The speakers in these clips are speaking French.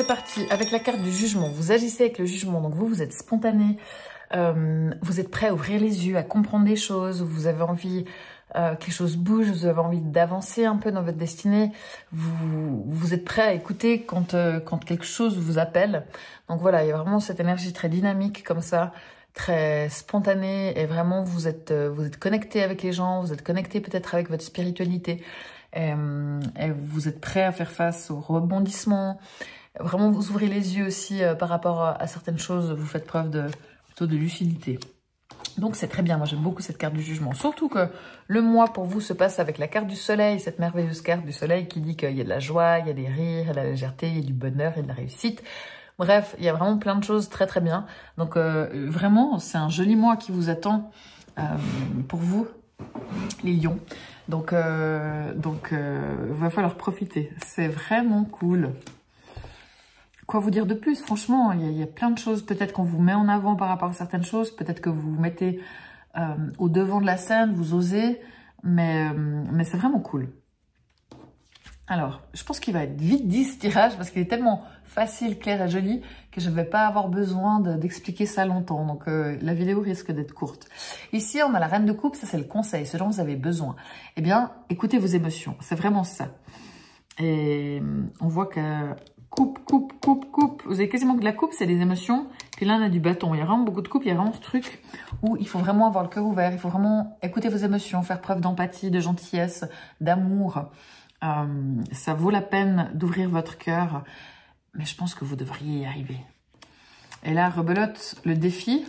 c'est parti avec la carte du jugement. Vous agissez avec le jugement, donc vous êtes spontané, vous êtes prêt à ouvrir les yeux, à comprendre des choses, vous avez envie que les choses bougent, vous avez envie d'avancer un peu dans votre destinée, vous êtes prêt à écouter quand quelque chose vous appelle. Donc voilà, il y a vraiment cette énergie très dynamique comme ça, très spontanée, et vraiment vous êtes connecté avec les gens, vous êtes connecté peut-être avec votre spiritualité, et vous êtes prêt à faire face aux rebondissements. Vraiment, vous ouvrez les yeux aussi par rapport à certaines choses, vous faites preuve plutôt de lucidité. Donc c'est très bien, moi j'aime beaucoup cette carte du jugement. Surtout que le mois pour vous se passe avec la carte du soleil, cette merveilleuse carte du soleil qui dit qu'il y a de la joie, il y a des rires, il y a de la légèreté, il y a du bonheur, il y a de la réussite. Bref, il y a vraiment plein de choses très très bien. Donc vraiment, c'est un joli mois qui vous attend pour vous, les lions. Donc va falloir profiter. C'est vraiment cool. Quoi vous dire de plus? Franchement, il y a plein de choses. Peut-être qu'on vous met en avant par rapport à certaines choses. Peut-être que vous vous mettez au devant de la scène, vous osez. Mais c'est vraiment cool. Alors, je pense qu'il va être vite dit ce tirage parce qu'il est tellement facile, clair et joli que je ne vais pas avoir besoin d'expliquer ça longtemps. Donc, la vidéo risque d'être courte. Ici, on a la reine de coupe. Ça, c'est le conseil, ce dont vous avez besoin. Eh bien, écoutez vos émotions. C'est vraiment ça. Et on voit que coupe. Vous avez quasiment que de la coupe, c'est des émotions. Puis là, on a du bâton. Il y a vraiment beaucoup de coupe. Il y a vraiment ce truc où il faut vraiment avoir le cœur ouvert. Il faut vraiment écouter vos émotions, faire preuve d'empathie, de gentillesse, d'amour. Ça vaut la peine d'ouvrir votre cœur. Mais je pense que vous devriez y arriver. Et là, rebelote, le défi.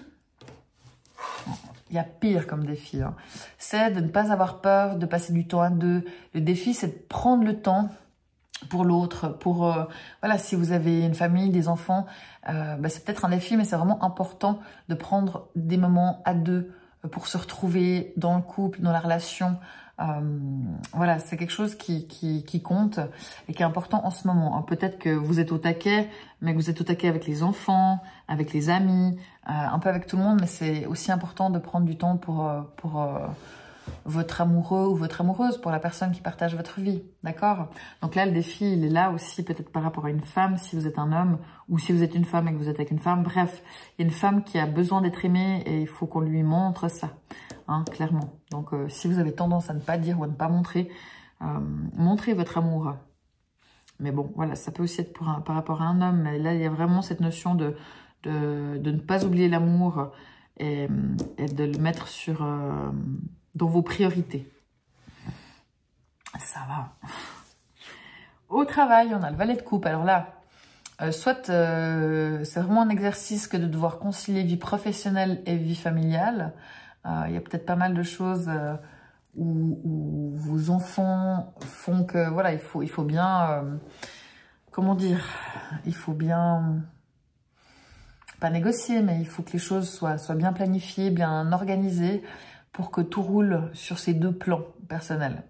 Il y a pire comme défi. Hein. C'est de ne pas avoir peur, de passer du temps à deux. Le défi, c'est de prendre le temps pour l'autre, voilà, si vous avez une famille, des enfants, c'est peut-être un défi, mais c'est vraiment important de prendre des moments à deux pour se retrouver dans le couple, dans la relation. Voilà, c'est quelque chose qui compte et qui est important en ce moment. Hein. Peut-être que vous êtes au taquet, mais que vous êtes au taquet avec les enfants, avec les amis, un peu avec tout le monde, mais c'est aussi important de prendre du temps pour votre amoureux ou votre amoureuse, pour la personne qui partage votre vie, d'accord? Donc là, le défi, il est là aussi, peut-être par rapport à une femme, si vous êtes un homme, ou si vous êtes une femme et que vous êtes avec une femme. Bref, il y a une femme qui a besoin d'être aimée et il faut qu'on lui montre ça, hein, clairement. Donc, si vous avez tendance à ne pas dire ou à ne pas montrer, montrez votre amour. Mais bon, voilà, ça peut aussi être par rapport à un homme, mais là, il y a vraiment cette notion de ne pas oublier l'amour et de le mettre dans vos priorités. Ça va. Au travail, on a le valet de coupe. Alors là, soit c'est vraiment un exercice que de devoir concilier vie professionnelle et vie familiale. Il y a peut-être pas mal de choses où vos enfants font que, voilà, il faut bien, comment dire, il faut bien, pas négocier, mais il faut que les choses soient bien planifiées, bien organisées, pour que tout roule sur ces deux plans personnels.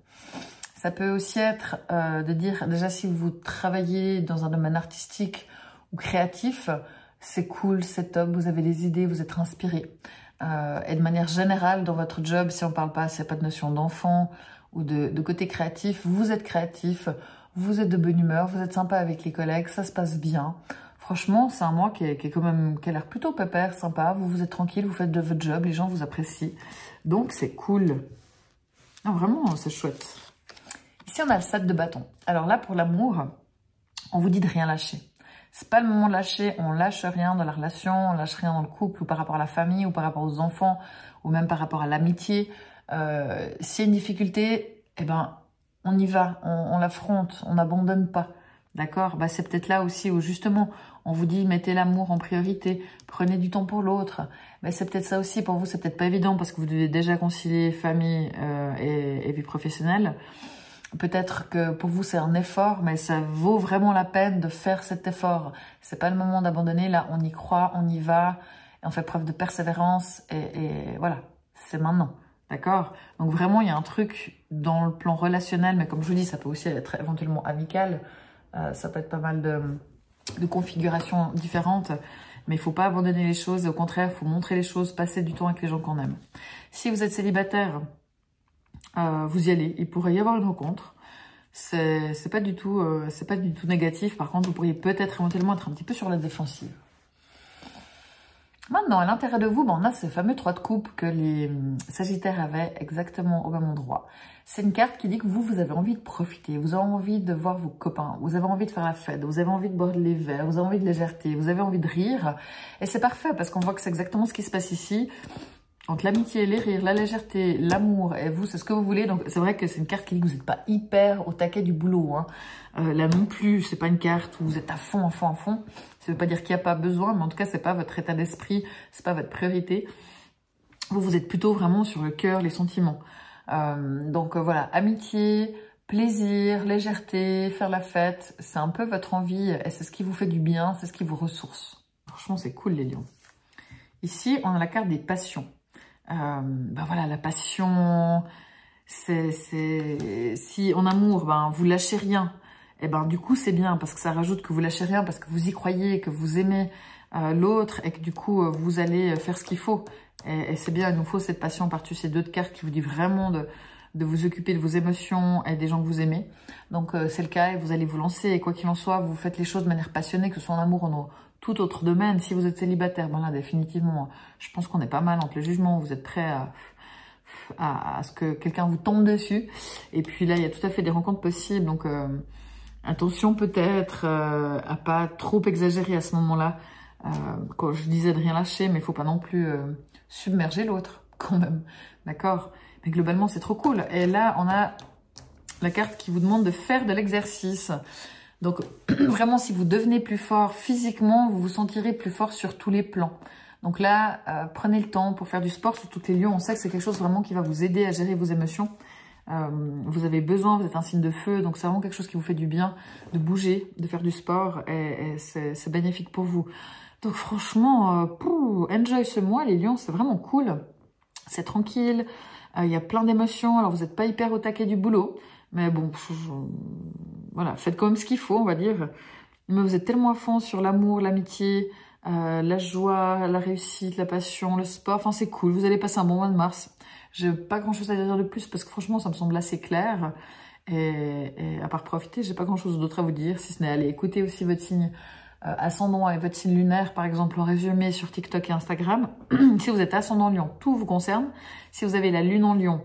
Ça peut aussi être de dire, déjà si vous travaillez dans un domaine artistique ou créatif, c'est cool, c'est top, vous avez des idées, vous êtes inspiré. Et de manière générale, dans votre job, si on parle pas, s'il n'y a pas de notion d'enfant ou de côté créatif, vous êtes créatif, vous êtes de bonne humeur, vous êtes sympa avec les collègues, ça se passe bien. Franchement, c'est un mois qui a l'air plutôt pépère, sympa. Vous êtes tranquille, vous faites de votre job, les gens vous apprécient. Donc, c'est cool. Non, vraiment, c'est chouette. Ici, on a le 7 de bâton. Alors là, pour l'amour, on vous dit de rien lâcher. C'est pas le moment de lâcher. On lâche rien dans la relation, on lâche rien dans le couple, ou par rapport à la famille, ou par rapport aux enfants, ou même par rapport à l'amitié. S'il y a une difficulté, eh ben, on y va, on l'affronte, on n'abandonne pas. D'accord? C'est peut-être là aussi où justement, on vous dit mettez l'amour en priorité, prenez du temps pour l'autre. C'est peut-être ça aussi, pour vous, c'est peut-être pas évident parce que vous devez déjà concilier famille et vie professionnelle. Peut-être que pour vous, c'est un effort, mais ça vaut vraiment la peine de faire cet effort. C'est pas le moment d'abandonner, là, on y croit, on y va, et on fait preuve de persévérance, et voilà, c'est maintenant. D'accord? Donc vraiment, il y a un truc dans le plan relationnel, mais comme je vous dis, ça peut aussi être éventuellement amical. Ça peut être pas mal de configurations différentes, mais il ne faut pas abandonner les choses. Au contraire, il faut montrer les choses, passer du temps avec les gens qu'on aime. Si vous êtes célibataire, vous y allez. Il pourrait y avoir une rencontre. c'est pas du tout négatif. Par contre, vous pourriez peut-être éventuellement être un petit peu sur la défensive. Maintenant, à l'intérieur de vous, on a ce fameux 3 de coupe que les Sagittaires avaient exactement au même endroit. C'est une carte qui dit que vous avez envie de profiter, vous avez envie de voir vos copains, vous avez envie de faire la fête, vous avez envie de boire les verres, vous avez envie de légèreté, vous avez envie de rire. Et c'est parfait parce qu'on voit que c'est exactement ce qui se passe ici. Entre l'amitié, les rires, la légèreté, l'amour, et vous, c'est ce que vous voulez. Donc, c'est vrai que c'est une carte qui dit que vous n'êtes pas hyper au taquet du boulot. Hein. Là non plus, c'est pas une carte où vous êtes à fond, à fond, à fond. Ça veut pas dire qu'il n'y a pas besoin, mais en tout cas, c'est pas votre état d'esprit, c'est pas votre priorité. Vous êtes plutôt vraiment sur le cœur, les sentiments. Donc, voilà, amitié, plaisir, légèreté, faire la fête, c'est un peu votre envie et c'est ce qui vous fait du bien, c'est ce qui vous ressource. Franchement, c'est cool, les lions. Ici, on a la carte des passions. Voilà, la passion, si en amour, vous lâchez rien, et du coup c'est bien parce que ça rajoute que vous lâchez rien parce que vous y croyez, que vous aimez l'autre et que du coup vous allez faire ce qu'il faut. Et c'est bien, il nous faut cette passion par-dessus ces 2 de cartes qui vous dit vraiment de vous occuper de vos émotions et des gens que vous aimez. Donc c'est le cas et vous allez vous lancer et quoi qu'il en soit, vous faites les choses de manière passionnée, que ce soit en amour ou en tout autre domaine. Si vous êtes célibataire, là définitivement, je pense qu'on est pas mal entre le jugement, vous êtes prêt à ce que quelqu'un vous tombe dessus. Et puis là, il y a tout à fait des rencontres possibles, donc attention peut-être à pas trop exagérer à ce moment-là. Quand je disais de rien lâcher, mais il faut pas non plus submerger l'autre, quand même, d'accord? Mais globalement, c'est trop cool. Et là, on a la carte qui vous demande de faire de l'exercice. Donc, vraiment, si vous devenez plus fort physiquement, vous vous sentirez plus fort sur tous les plans. Donc là, prenez le temps pour faire du sport sur toutes les lions. On sait que c'est quelque chose vraiment qui va vous aider à gérer vos émotions. Vous avez besoin, vous êtes un signe de feu, donc c'est vraiment quelque chose qui vous fait du bien de bouger, de faire du sport, et c'est bénéfique pour vous. Donc franchement, enjoy ce mois, les lions, c'est vraiment cool. C'est tranquille, il y a plein d'émotions, alors vous n'êtes pas hyper au taquet du boulot, mais bon, voilà, faites quand même ce qu'il faut, on va dire. Mais vous êtes tellement à fond sur l'amour, l'amitié, la joie, la réussite, la passion, le sport. Enfin, c'est cool. Vous allez passer un bon mois de mars. J'ai pas grand-chose à dire de plus parce que franchement, ça me semble assez clair. Et à part profiter, j'ai pas grand-chose d'autre à vous dire, si ce n'est aller écouter aussi votre signe ascendant et votre signe lunaire, par exemple, en résumé sur TikTok et Instagram. Si vous êtes ascendant Lion, tout vous concerne. Si vous avez la lune en Lion,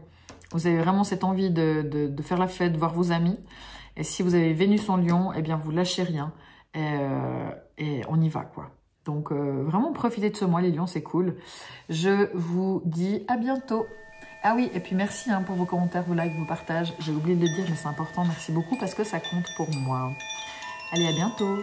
vous avez vraiment cette envie de faire la fête, de voir vos amis. Et si vous avez Vénus en Lion, eh bien, vous lâchez rien. Et on y va, quoi. Donc, vraiment, profitez de ce mois, les lions, c'est cool. Je vous dis à bientôt. Ah oui, et puis merci pour vos commentaires, vos likes, vos partages. J'ai oublié de le dire, mais c'est important. Merci beaucoup parce que ça compte pour moi. Allez, à bientôt.